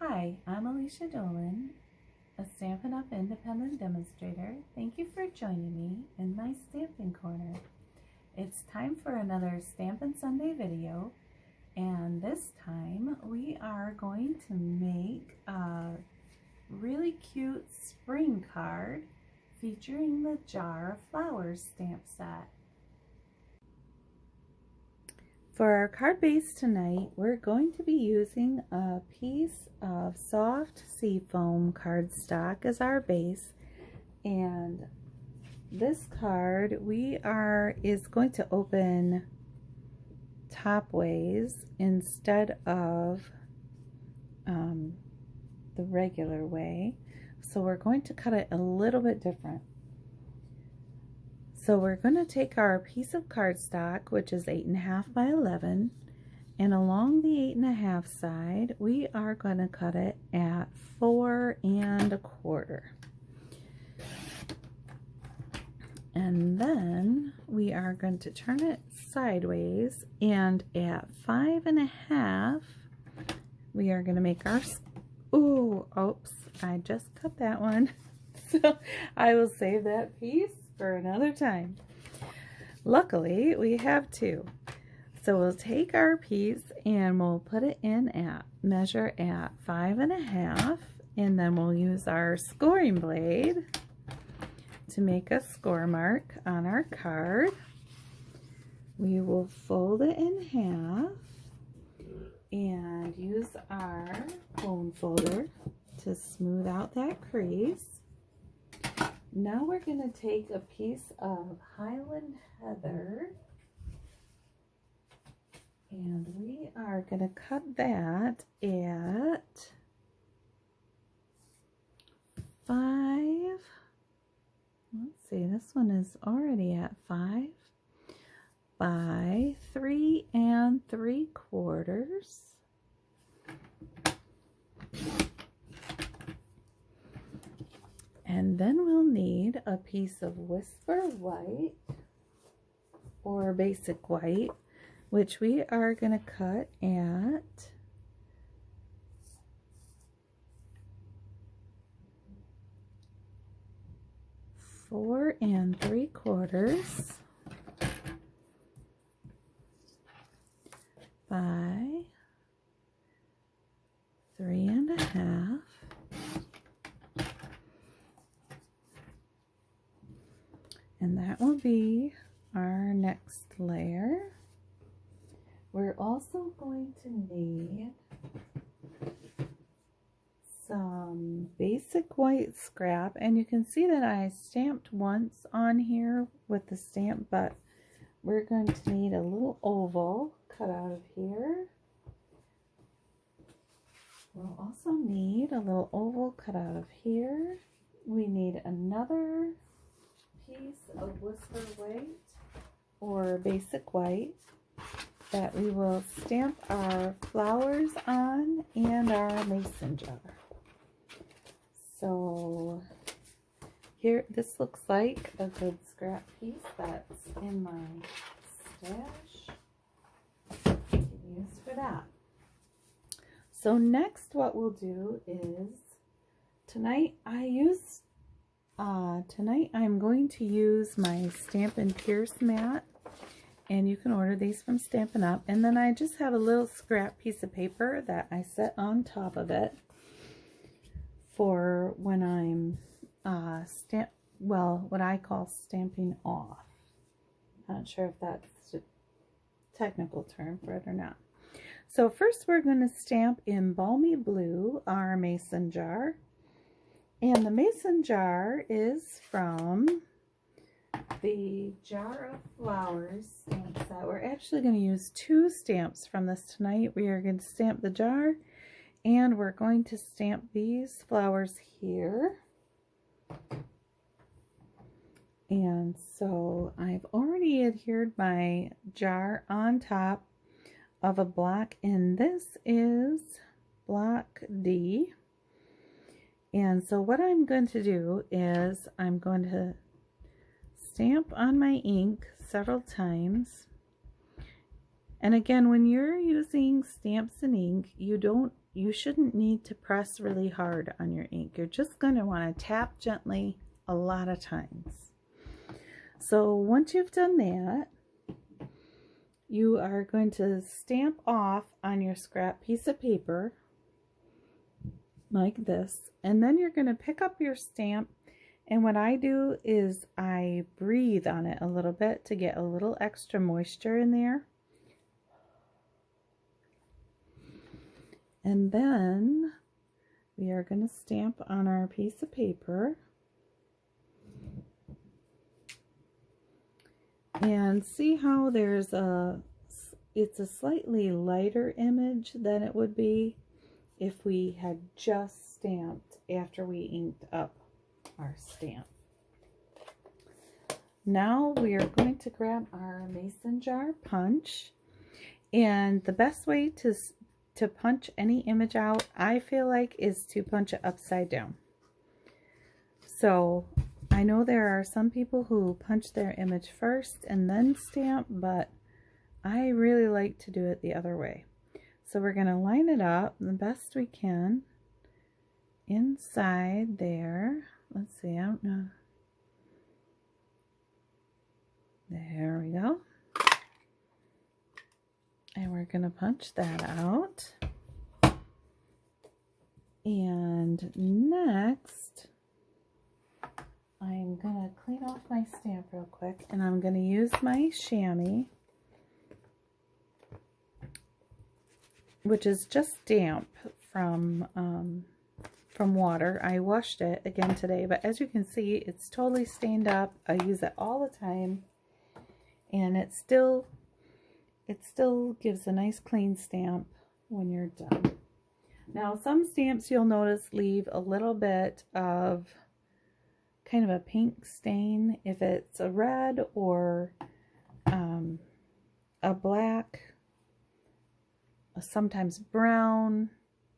Hi, I'm Alicia Dolan, a Stampin' Up! Independent demonstrator. Thank you for joining me in my Stampin' Corner. It's time for another Stampin' Sunday video, and this time we are going to make a really cute spring card featuring the Jar of Flowers stamp set. For our card base tonight, we're going to be using a piece of soft seafoam cardstock as our base, and this card is going to open top ways instead of the regular way, so we're going to cut it a little bit different. So we're going to take our piece of cardstock, which is 8.5 by 11, and along the 8.5 side, we are going to cut it at 4 1/4. And then we are going to turn it sideways, and at 5 1/2, we are going to make our, oops, I just cut that one. So I will save that piece for another time. Luckily, we have two. So we'll take our piece and we'll put it in at, measure at 5 1/2, and then we'll use our scoring blade to make a score mark on our card. We will fold it in half and use our bone folder to smooth out that crease. Now we're going to take a piece of Highland Heather, and we are going to cut that at 5. Let's see, this one is already at 5 by 3 3/4. And then we'll need a piece of Whisper White or Basic White, which we are going to cut at 4 3/4 by 3 1/2. And that will be our next layer. We're also going to need some basic white scrap, and you can see that I stamped once on here with the stamp, but we're going to need a little oval cut out of here. We'll also need a little oval cut out of here. We need another piece of Whisper White or Basic White that we will stamp our flowers on and our mason jar. So here, this looks like a good scrap piece that's in my stash. I can use for that. So next, what we'll do is tonight I'm going to use my Stampin' Pierce mat, and you can order these from Stampin' Up. And then I just have a little scrap piece of paper that I set on top of it for when I'm what I call stamping off. I'm not sure if that's a technical term for it or not. So first we're going to stamp in Balmy Blue our mason jar. And the mason jar is from the Jar of Flowers stamp set. We're actually going to use two stamps from this tonight. We are going to stamp the jar, and we're going to stamp these flowers here. And so I've already adhered my jar on top of a block, and this is block D. And so what I'm going to do is I'm going to stamp on my ink several times, And again, when you're using stamps and ink, you shouldn't need to press really hard on your ink. You're just going to want to tap gently a lot of times. So once you've done that, you are going to stamp off on your scrap piece of paper like this, and then you're going to pick up your stamp, and what I do is I breathe on it a little bit to get a little extra moisture in there. And then we are going to stamp on our piece of paper. And see how it's a slightly lighter image than it would be if we had just stamped after we inked up our stamp. Now we are going to grab our mason jar punch, and the best way to punch any image out, I feel like, is to punch it upside down. So I know there are some people who punch their image first and then stamp, but I really like to do it the other way. So we're going to line it up the best we can inside there. Let's see, I don't know. There we go. And we're going to punch that out. And next, I'm going to clean off my stamp real quick, and I'm going to use my chamois, which is just damp from water. I washed it again today, but as you can see, it's totally stained up. I use it all the time, and it still gives a nice clean stamp when you're done. Now, some stamps you'll notice leave a little bit of kind of a pink stain. If it's a red or a black, sometimes brown,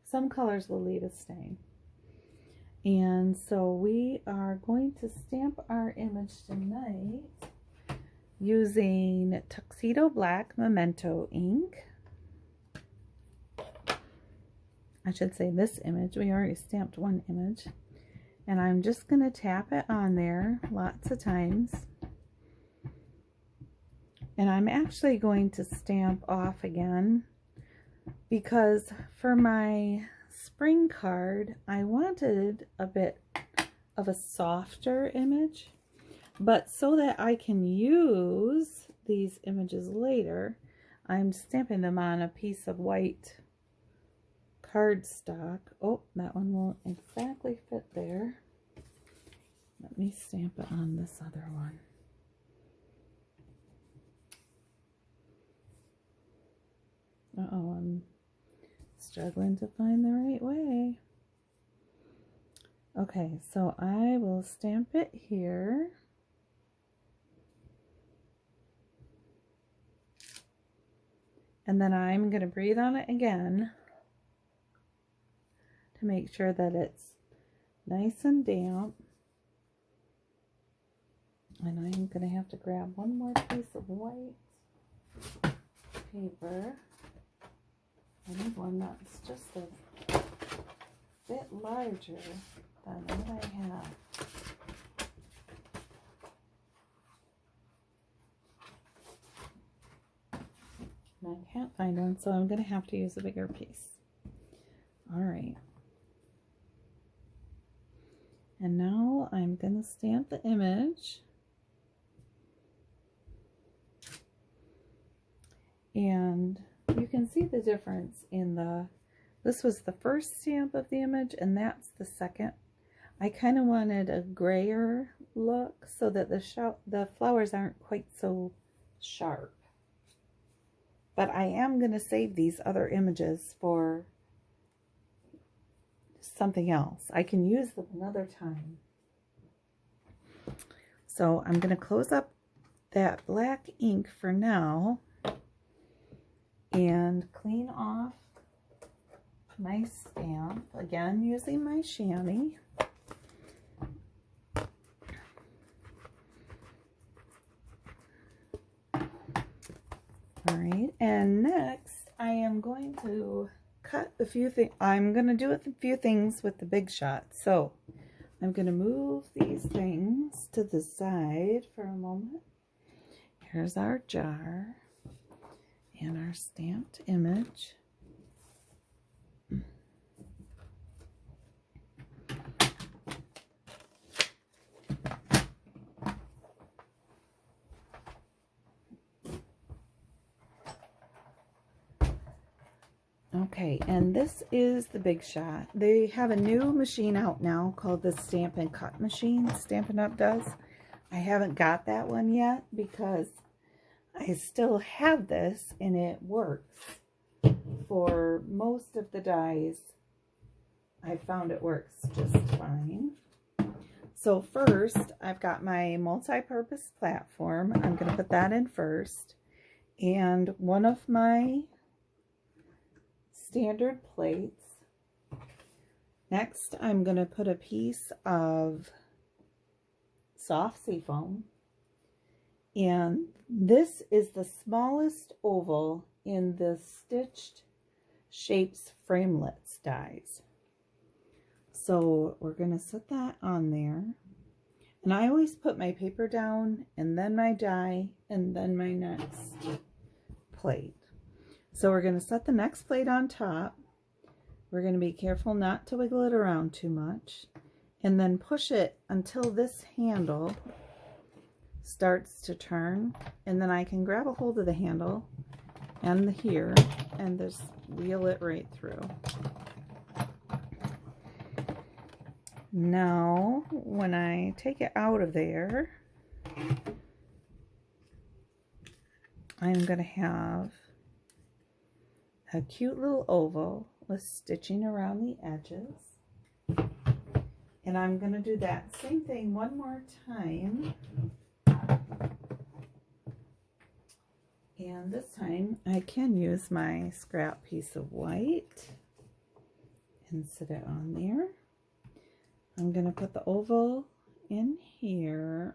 some colors will leave a stain. And so we are going to stamp our image tonight using Tuxedo Black Memento ink. I should say this image. We already stamped one image. And I'm just going to tap it on there lots of times. And I'm actually going to stamp off again, because for my spring card, I wanted a bit of a softer image. But so that I can use these images later, I'm stamping them on a piece of white cardstock. Oh, that one won't exactly fit there. Let me stamp it on this other one. Uh-oh, I'm struggling to find the right way. Okay, so I will stamp it here. And then I'm going to breathe on it again to make sure that it's nice and damp. And I'm going to have to grab one more piece of white paper. I need one that's just a bit larger than what I have. And I can't find one, so I'm going to have to use a bigger piece. All right. And now I'm going to stamp the image. And you can see the difference in this was the first stamp of the image, and that's the second. I kind of wanted a grayer look so that the flowers aren't quite so sharp. But I am going to save these other images for something else. I can use them another time. So I'm going to close up that black ink for now and clean off my stamp, again using my chamois. Alright, and next I am going to cut a few things. I'm going to do a few things with the Big Shot. So I'm going to move these things to the side for a moment. Here's our jar and our stamped image. Okay, and this is the Big Shot. They have a new machine out now called the Stampin' Cut machine. Stampin' Up! Does. I haven't got that one yet because I still have this and it works for most of the dies. I found it works just fine. So first, I've got my multi-purpose platform. I'm going to put that in first. And one of my standard plates. Next, I'm going to put a piece of soft seafoam, and this is the smallest oval in the Stitched Shapes Framelits dies. So we're going to set that on there, and I always put my paper down and then my die and then my next plate. So we're going to set the next plate on top. We're going to be careful not to wiggle it around too much. And then push it until this handle starts to turn. And then I can grab a hold of the handle and here and just wheel it right through. Now, when I take it out of there, I'm going to have a cute little oval with stitching around the edges. And I'm going to do that same thing one more time. And this time I can use my scrap piece of white and set it on there. I'm going to put the oval in here,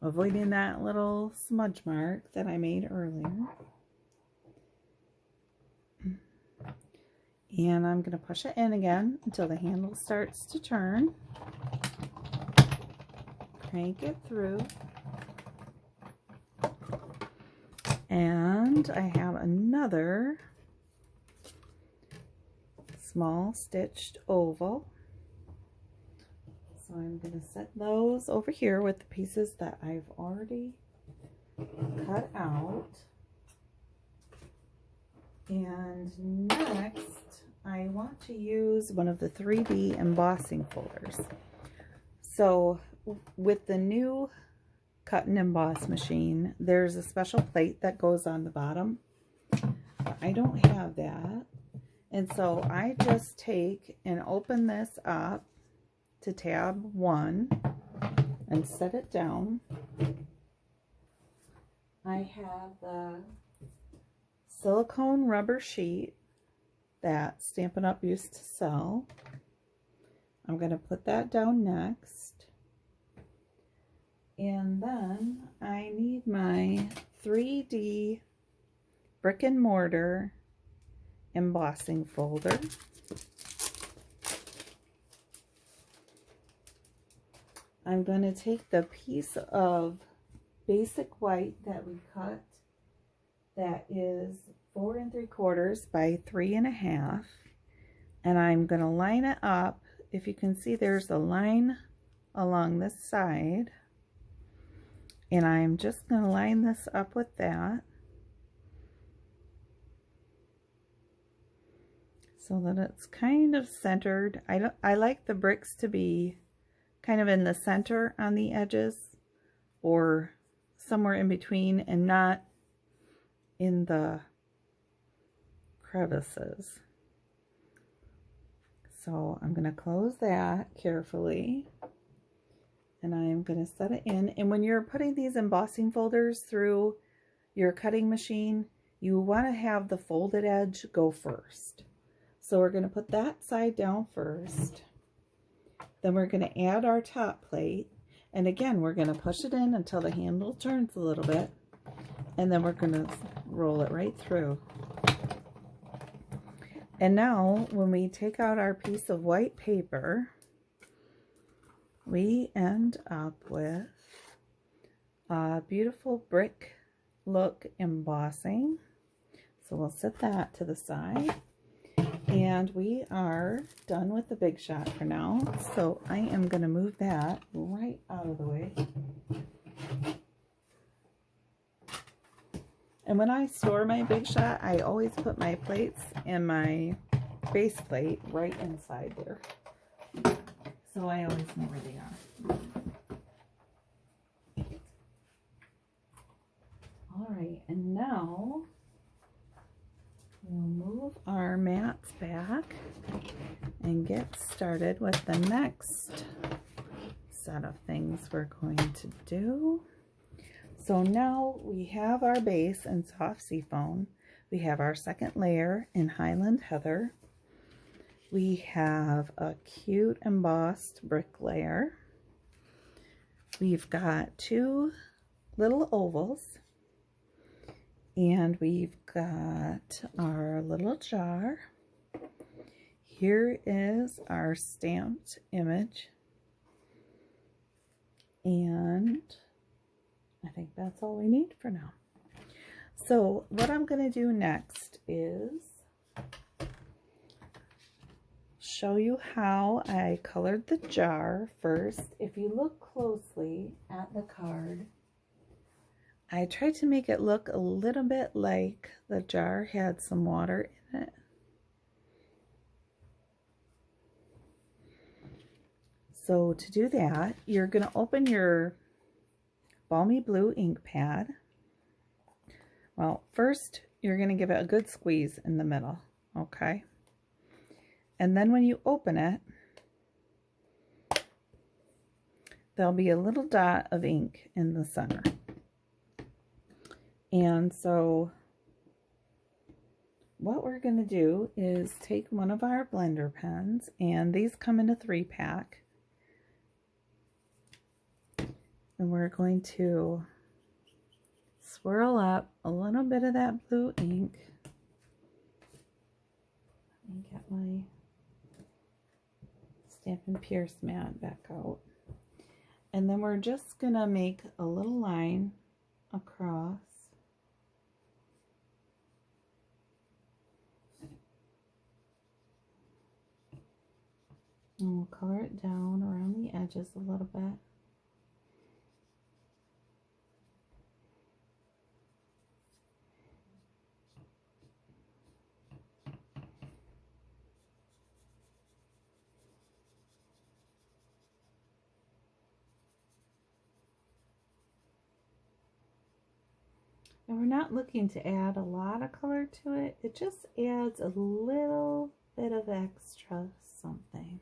avoiding that little smudge mark that I made earlier. And I'm going to push it in again until the handle starts to turn. Crank it through. And I have another small stitched oval. So I'm going to set those over here with the pieces that I've already cut out. And next, I want to use one of the 3D embossing folders. So with the new cut and emboss machine, there's a special plate that goes on the bottom. I don't have that. And so I just take and open this up to tab 1 and set it down. I have the silicone rubber sheet that Stampin' Up! Used to sell. I'm going to put that down next. And then I need my 3D brick and mortar embossing folder. I'm going to take the piece of basic white that we cut that is 4 3/4 by 3 1/2, and I'm going to line it up. If you can see, there's a line along this side, and I'm just going to line this up with that so that it's kind of centered. I like the bricks to be kind of in the center on the edges or somewhere in between and not in the crevices. So I'm going to close that carefully, and I'm going to set it in. And when you're putting these embossing folders through your cutting machine, you want to have the folded edge go first. So we're going to put that side down first. Then we're going to add our top plate, and again we're going to push it in until the handle turns a little bit. And then we're going to roll it right through. And now when we take out our piece of white paper, we end up with a beautiful brick look embossing. So we'll set that to the side. And we are done with the Big Shot for now. So I am going to move that right out of the way. And when I store my Big Shot, I always put my plates and my base plate right inside there. So I always know where they are. All right, and now we'll move our mats back and get started with the next set of things we're going to do. So now we have our base in soft seafoam. We have our second layer in Highland Heather. We have a cute embossed brick layer. We've got two little ovals. And we've got our little jar. Here is our stamped image. And I think that's all we need for now. So what I'm going to do next is show you how I colored the jar first. If you look closely at the card, I tried to make it look a little bit like the jar had some water in it. So to do that, you're going to open your balmy blue ink pad. Well, first you're going to give it a good squeeze in the middle, okay? And then when you open it, there'll be a little dot of ink in the center. And so what we're going to do is take one of our blender pens, and these come in a 3-pack. And we're going to swirl up a little bit of that blue ink. Let me get my Stampin' Pierce mat back out. And then we're just going to make a little line across. And we'll color it down around the edges a little bit. And we're not looking to add a lot of color to it. It just adds a little bit of extra something.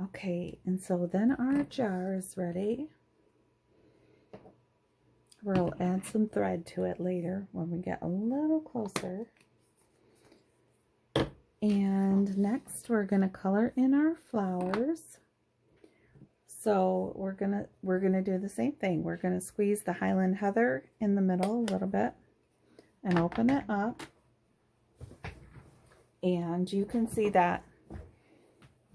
Okay, and so then our jar is ready. We'll add some thread to it later when we get a little closer. And next we're gonna color in our flowers. So we're gonna do the same thing. We're gonna squeeze the Highland Heather in the middle a little bit and open it up. And you can see that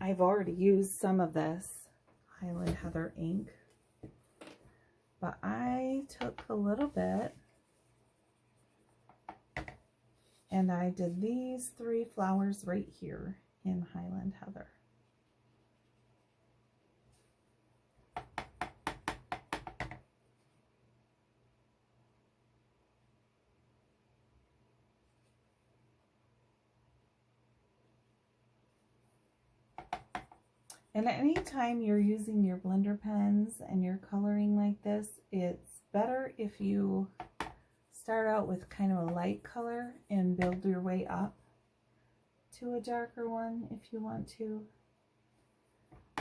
I've already used some of this Highland Heather ink, but I took a little bit and I did these 3 flowers right here in Highland Heather. And anytime you're using your blender pens and you're coloring like this, it's better if you start out with kind of a light color and build your way up to a darker one if you want to.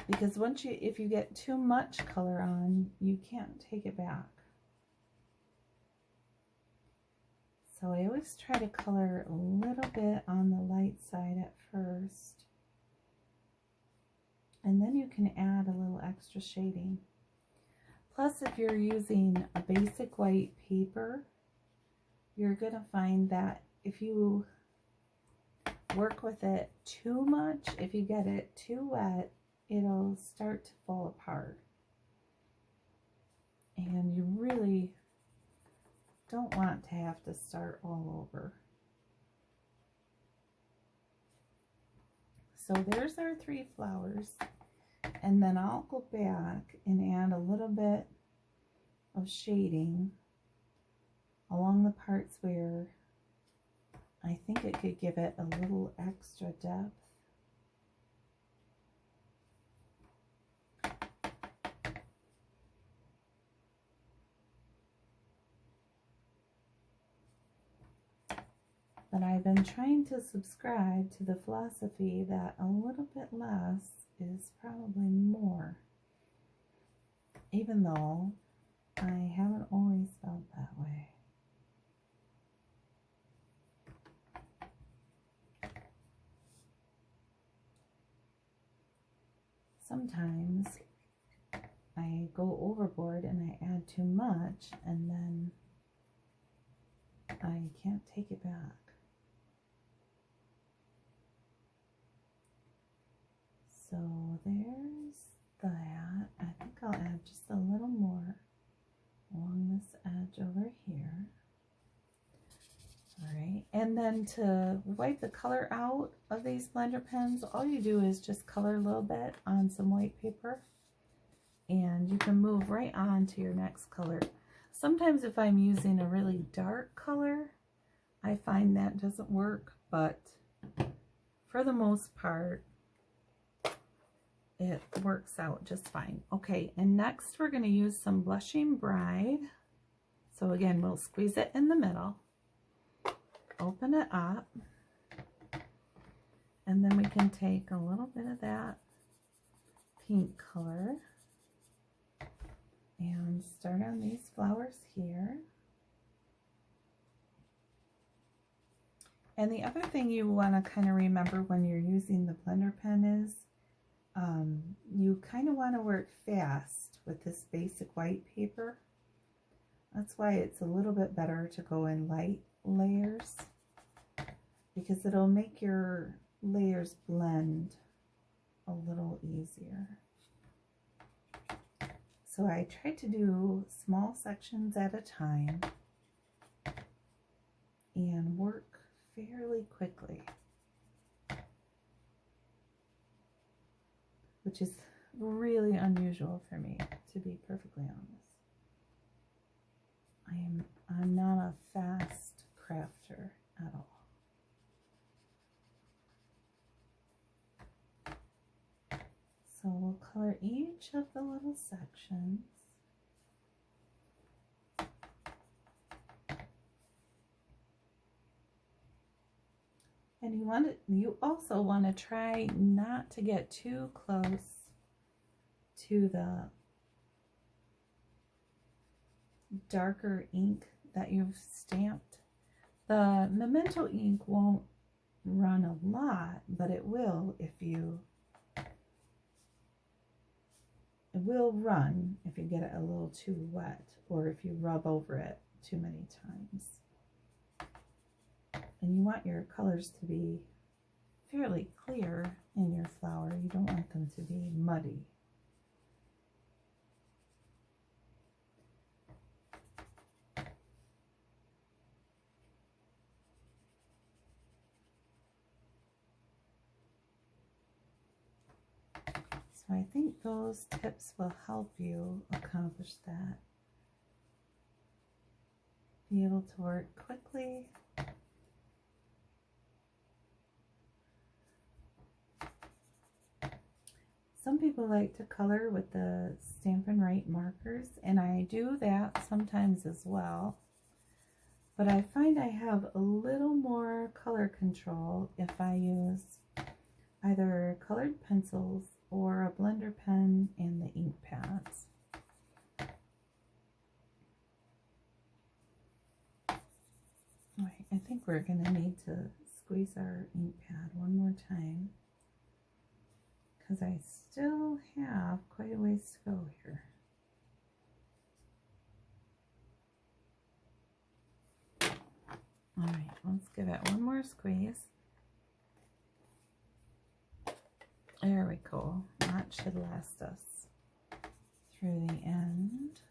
Because if you get too much color on, you can't take it back. So I always try to color a little bit on the light side at first. And then you can add a little extra shading. Plus, if you're using a basic white paper, you're going to find that if you work with it too much, if you get it too wet, it'll start to fall apart. And you really don't want to have to start all over. So there's our 3 flowers. And then I'll go back and add a little bit of shading along the parts where I think it could give it a little extra depth. But I've been trying to subscribe to the philosophy that a little bit less is probably more, even though I haven't always felt that way. Sometimes I go overboard and I add too much, and then I can't take it back. So there's that. I think I'll add just a little more along this edge over here. All right, and then to wipe the color out of these blender pens, all you do is just color a little bit on some white paper, and you can move right on to your next color. Sometimes if I'm using a really dark color, I find that doesn't work, but for the most part, it works out just fine. Okay, and next we're going to use some Blushing Bride. So again, we'll squeeze it in the middle, open it up, and then we can take a little bit of that pink color and start on these flowers here. And the other thing you want to kind of remember when you're using the blender pen is you kind of want to work fast with this basic white paper. That's why it's a little bit better to go in light layers, because it'll make your layers blend a little easier. So I try to do small sections at a time and work fairly quickly, which is really unusual for me, to be perfectly honest. I'm not a fast crafter at all. So we'll color each of the little sections. And you also want to try not to get too close to the darker ink that you've stamped. The memento ink won't run a lot, but it will if you run if you get it a little too wet, or if you rub over it too many times. And you want your colors to be fairly clear in your flower. You don't want them to be muddy. So I think those tips will help you accomplish that. Be able to work quickly. Some people like to color with the Stampin' Right markers, and I do that sometimes as well. But I find I have a little more color control if I use either colored pencils or a blender pen and the ink pads. All right, I think we're going to need to squeeze our ink pad one more time, because I still have quite a ways to go here. All right, let's give it one more squeeze. There we go. That should last us through the end.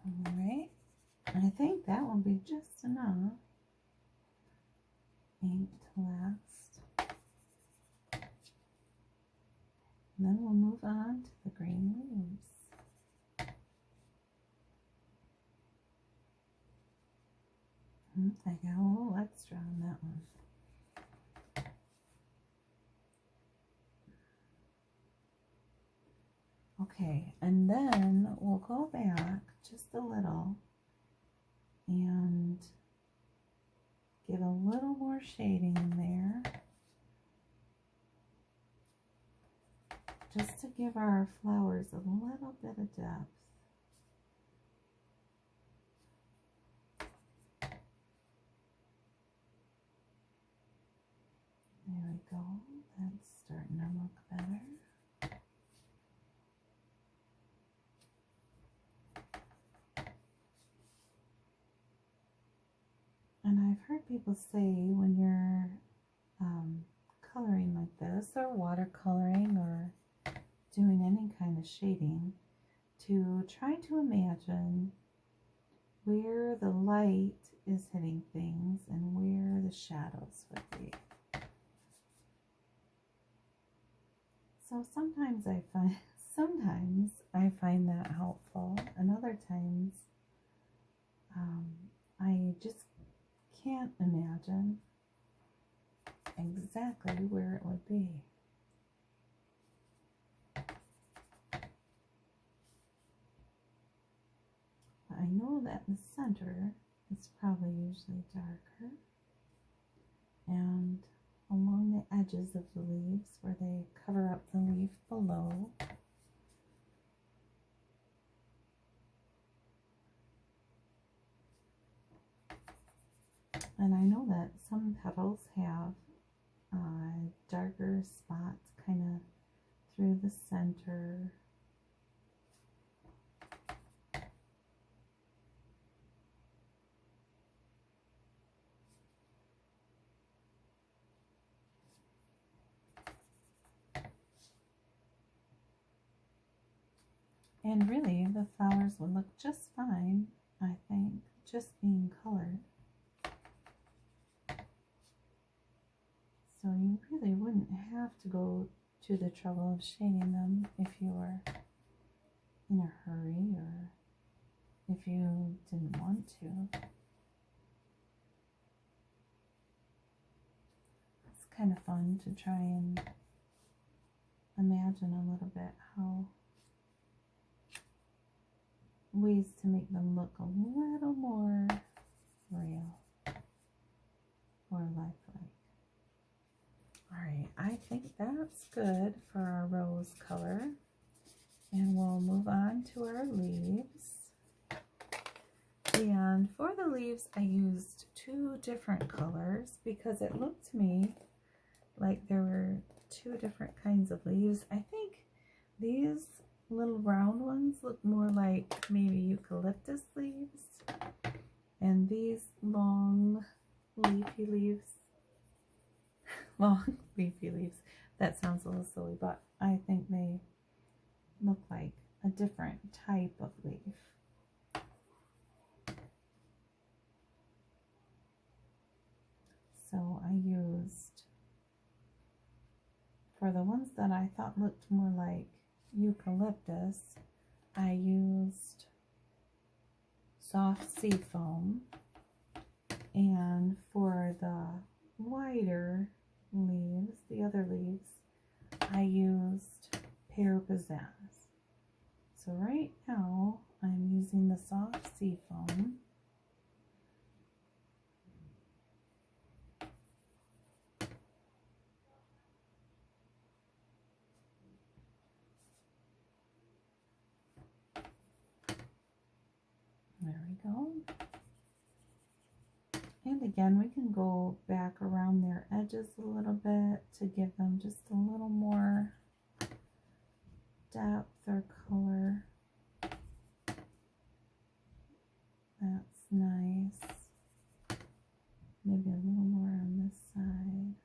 All right, I think that will be just enough ink to last. And then we'll move on to the green leaves. I got a little extra on that one. Okay, and then we'll go back just a little and give a little more shading in there, just to give our flowers a little bit of depth. There we go, that's starting to look better. And I've heard people say when you're coloring like this, or watercoloring, or doing any kind of shading, to try to imagine where the light is hitting things and where the shadows would be. So sometimes I find that helpful, and other times I just can't imagine exactly where it would be. I know that the center is probably usually darker, and along the edges of the leaves where they cover up the leaf below, and I know that some petals have darker spots kind of through the center. And really, the flowers would look just fine, I think, just being colored. So you really wouldn't have to go to the trouble of shading them if you were in a hurry, or if you didn't want to. It's kind of fun to try and imagine a little bit how ways to make them look a little more real or lifelike. Alright, I think that's good for our rose color. And we'll move on to our leaves. And for the leaves, I used two different colors because it looked to me like there were two different kinds of leaves. I think these little round ones look more like maybe eucalyptus leaves, and these long leafy leaves, that sounds a little silly, but I think they look like a different type of leaf. So I used, for the ones that I thought looked more like eucalyptus, I used soft sea foam, and for the wider leaves, the other leaves, I used pear pizzazz. So right now I'm using the soft sea foam. There we go. And again, we can go back around their edges a little bit to give them just a little more depth or color. That's nice. Maybe a little more on this side.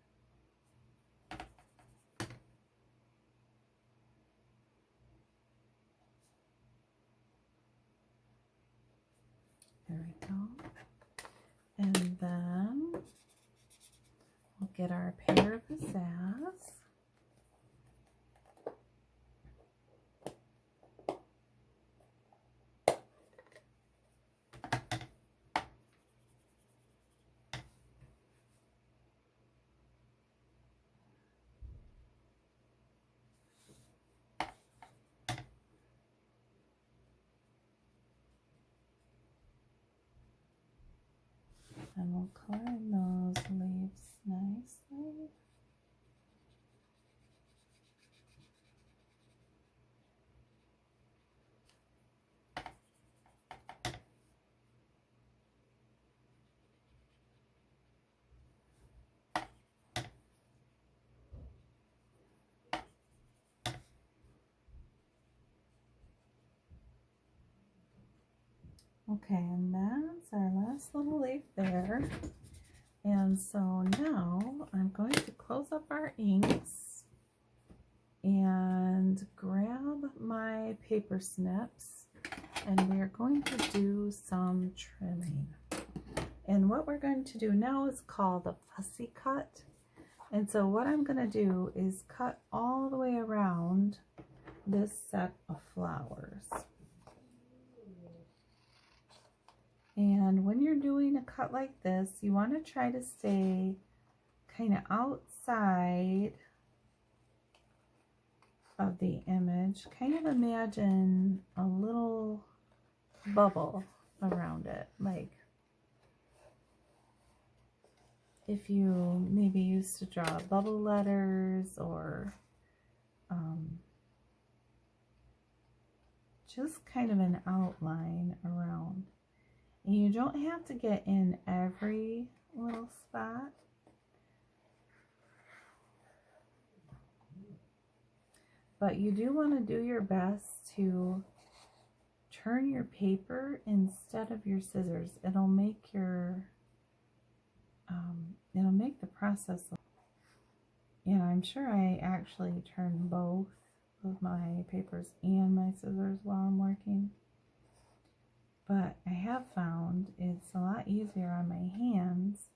There we go. And then we'll get our pear pizzazz. And we'll color in those leaves nicely. Okay, and that's our last little leaf there. And so now I'm going to close up our inks and grab my paper snips, and we are going to do some trimming. And what we're going to do now is called the fussy cut. And so what I'm going to do is cut all the way around this set of flowers. And when you're doing a cut like this, you want to try to stay kind of outside of the image. Kind of imagine a little bubble around it, like if you maybe used to draw bubble letters, or just kind of an outline around. And you don't have to get in every little spot. But you do want to do your best to turn your paper instead of your scissors. It'll make your, it'll make the process. And I'm sure I actually turn both of my papers and my scissors while I'm working. But I have found it's a lot easier on my hands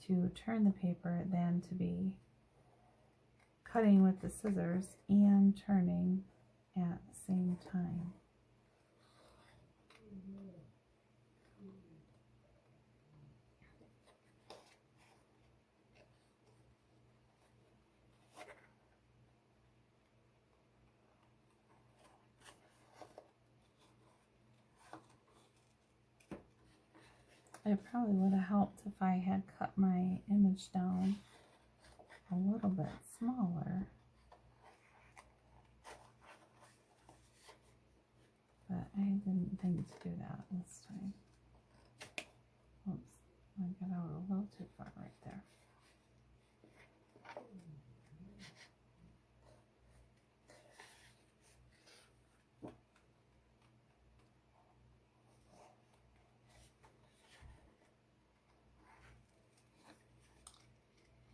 to turn the paper than to be cutting with the scissors and turning at the same time. It probably would have helped if I had cut my image down a little bit smaller. But I didn't think to do that this time. Oops, I got out a little too far right there.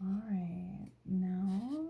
All right, now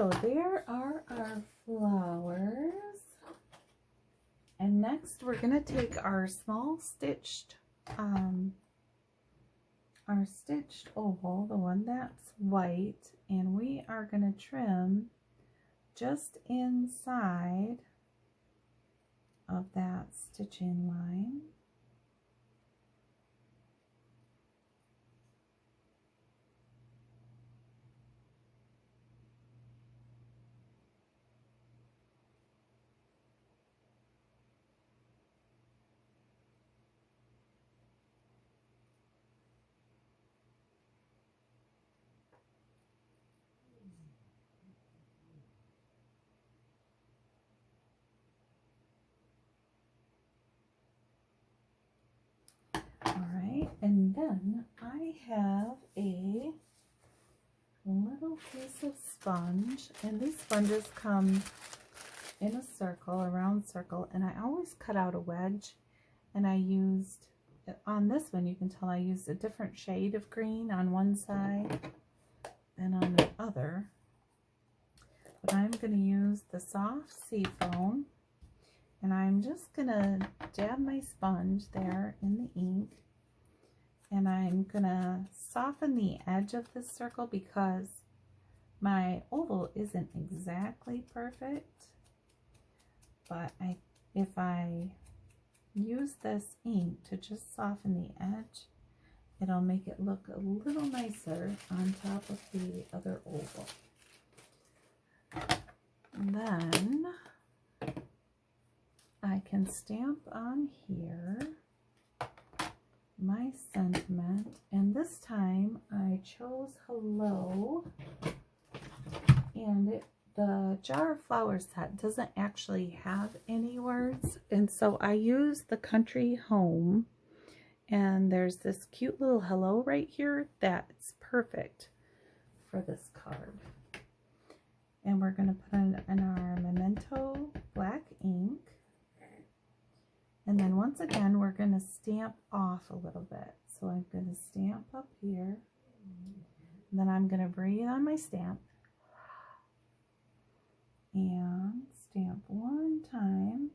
So there are our flowers. And next we're going to take our small stitched, oval, the one that's white, and we are going to trim just inside of that stitching line. And then I have a little piece of sponge, and these sponges come in a circle, a round circle, and I always cut out a wedge, and I used, on this one you can tell I used a different shade of green on one side than on the other, but I'm going to use the soft seafoam, and I'm just going to dab my sponge there in the ink. And I'm going to soften the edge of this circle because my oval isn't exactly perfect. But if I use this ink to just soften the edge, it'll make it look a little nicer on top of the other oval. And then I can stamp on here my sentiment, and this time I chose hello, and the jar of flowers set doesn't actually have any words, and so I used the country home, and there's this cute little hello right here that's perfect for this card. And we're going to put in our memento black ink. And then once again, we're going to stamp off a little bit. So I'm going to stamp up here. And then I'm going to breathe on my stamp. And stamp one time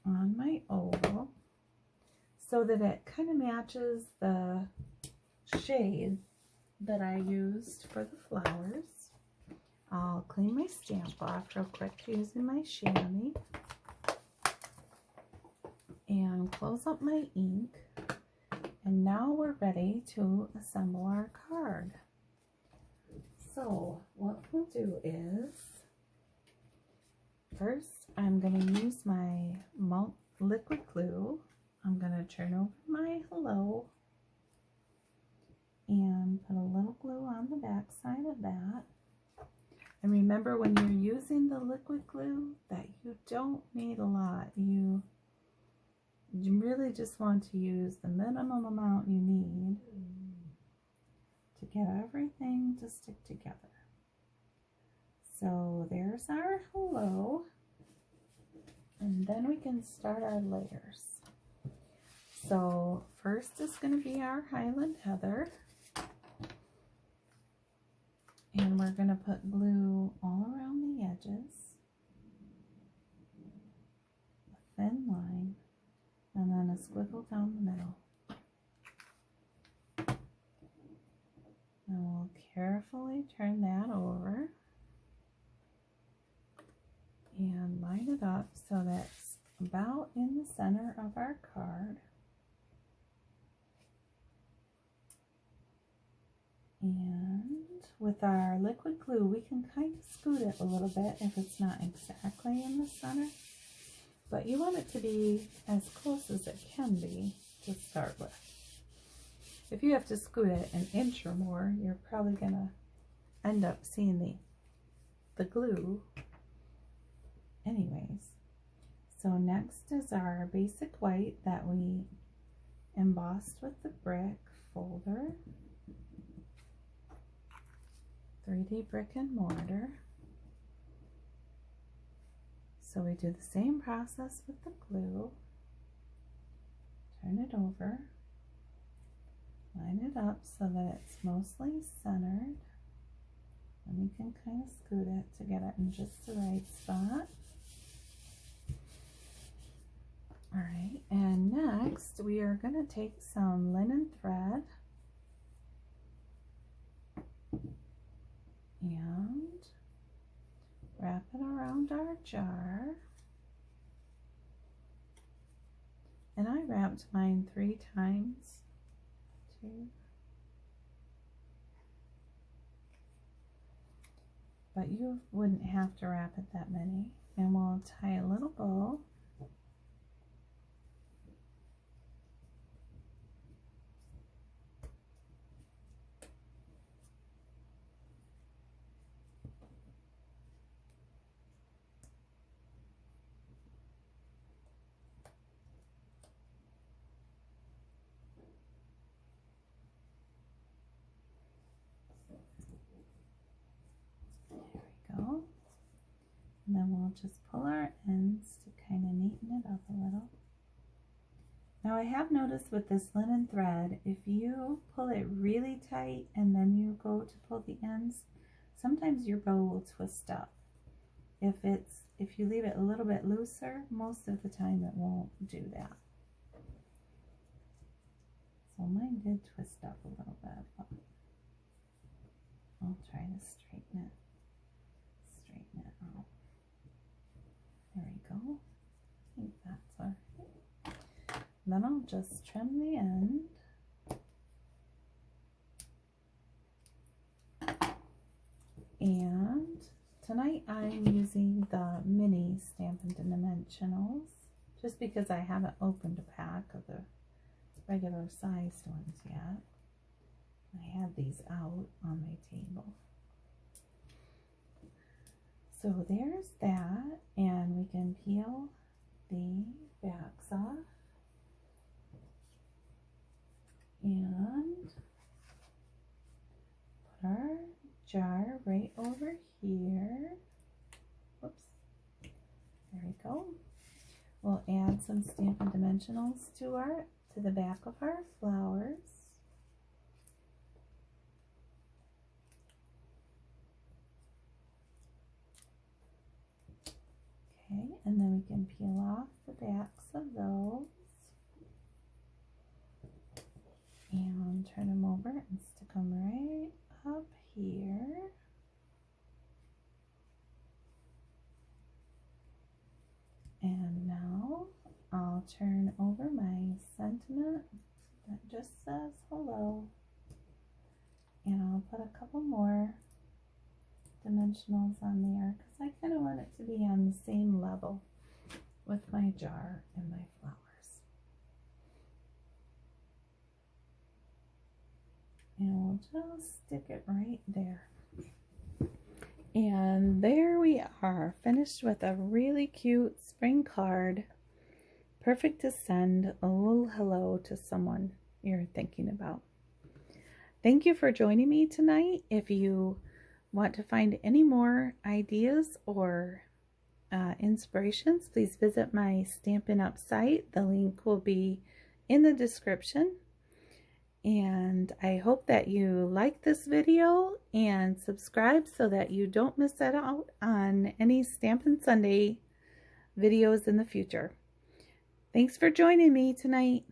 on my oval so that it kind of matches the shade that I used for the flowers. I'll clean my stamp off real quick using my chamois. And close up my ink, and now we're ready to assemble our card. So what we'll do is, first I'm going to use my liquid glue. I'm going to turn over my hello and put a little glue on the back side of that. And remember, when you're using the liquid glue, that you don't need a lot. You really just want to use the minimum amount you need to get everything to stick together. So there's our hello, and then we can start our layers. So first is going to be our Highland Heather, and we're going to put glue all around the edges, a thin line, and then a squiggle down the middle. And we'll carefully turn that over and line it up so that's about in the center of our card. And with our liquid glue, we can kind of scoot it a little bit if it's not exactly in the center. But you want it to be as close as it can be to start with. If you have to scoot it an inch or more, you're probably going to end up seeing the glue anyways. So next is our basic white that we embossed with the brick folder. 3D brick and mortar. So we do the same process with the glue. Turn it over, line it up so that it's mostly centered, And we can kind of scoot it to get it in just the right spot. Alright, and next we are going to take some linen thread and wrap it around our jar. And I wrapped mine 3 times. 2. But you wouldn't have to wrap it that many. And we'll tie a little bow. And then we'll just pull our ends to kind of neaten it up a little. Now I have noticed with this linen thread, if you pull it really tight and then you go to pull the ends, sometimes your bow will twist up. If you leave it a little bit looser, most of the time it won't do that. So mine did twist up a little bit, but I'll try to straighten it out. There we go. I think that's all right. Then I'll just trim the end. And tonight I'm using the mini Stampin' Dimensionals just because I haven't opened a pack of the regular sized ones yet. I have these out on my table. So there's that, and we can peel the backs off and put our jar right over here. Whoops. There we go. We'll add some Stampin' Dimensionals to the back of our flowers. Okay, and then we can peel off the backs of those and turn them over and stick them right up here. And now I'll turn over my sentiment that just says hello, and I'll put a couple more dimensionals on there because I kind of want it to be on the same level with my jar and my flowers. And we'll just stick it right there. And there we are, finished with a really cute spring card. Perfect to send a little hello to someone you're thinking about. Thank you for joining me tonight. If you want to find any more ideas or inspirations, please visit my Stampin' Up site. The link will be in the description. And I hope that you like this video and subscribe so that you don't miss out on any Stampin' Sunday videos in the future. Thanks for joining me tonight.